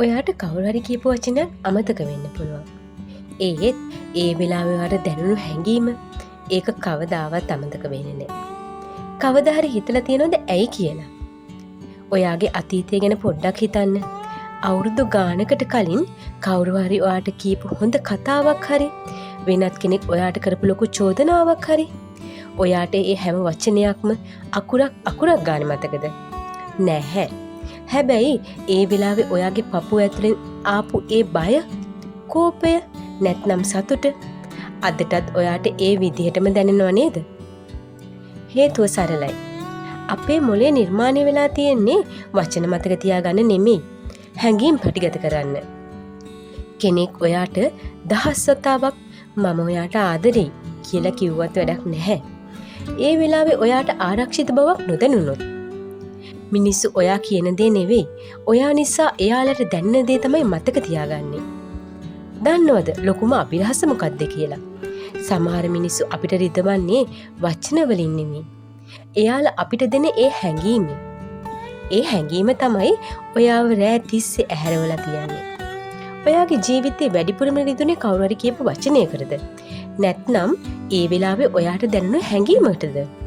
ඔයාට කවුරු හරි කියපු වචනයක් අමතක වෙන්න පුළුවන්. ඒත් ඒ වෙලාවේ ඔයාට දැනුණු හැඟීම ඒක කවදාවත් අමතක වෙන්නේ නැහැ. කවදා හරි හිතලා තියෙනවද ඇයි කියලා? ඔයාගේ අතීතය ගැන පොඩ්ඩක් හිතන්න. අවුරුදු ගානකට කලින් කවුරු හරි ඔයාට කියපු හොඳ කතාවක් හරි වෙනත් කෙනෙක් ඔයාට කරපු ලොකු චෝදනාවක් හරි ඔයාට ඒ හැම වචනයක්ම අකුරක් ගානේ මතකද? නැහැ. හැබැයි ඒ වෙලාවේ ඔයාගේ පපුව ඇතුලෙන් ආපු ඒ බය, කෝපය, නැත්නම් සතුට අදටත් ඔයාට ඒ විදිහටම දැනෙනව නේද? හේතුව සරලයි. අපේ මොලේ නිර්මාණය වෙලා තියෙන්නේ වචන මතක තියාගන්න නෙමෙයි, හැඟීම් පටිගත කරන්න. කෙනෙක් ඔයාට 10 වතාවක් මම ඔයාට ආදරෙයි කියලා කිව්වත් වැඩක් නැහැ. ඒ වෙලාවේ ඔයාට ආරක්ෂිත බවක් නොදැනුනොත් මිනිස්සු ඔයා කියන දේ නෙවෙයි, ඔයා නිසා එයාලට දැනෙන දේ තමයි මතක තියාගන්නේ. දන්නවද ලොකුම අපිරහස මොකක්ද කියලා? සමහර මිනිස්සු අපිට රිදවන්නේ වචන වලින් නෙමෙයි. එයාලා අපිට දෙන ඒ හැඟීම. ඒ හැඟීම තමයි ඔයාව රෑ තිස්සේ ඇහැරවලා තියන්නේ. ඔයාගේ ජීවිතේ වැඩිපුරම රිදුනේ කවුරු හරි කියපු වචනයකටද? නැත්නම් ඒ වෙලාවේ ඔයාට දැනුණු හැඟීමකටද?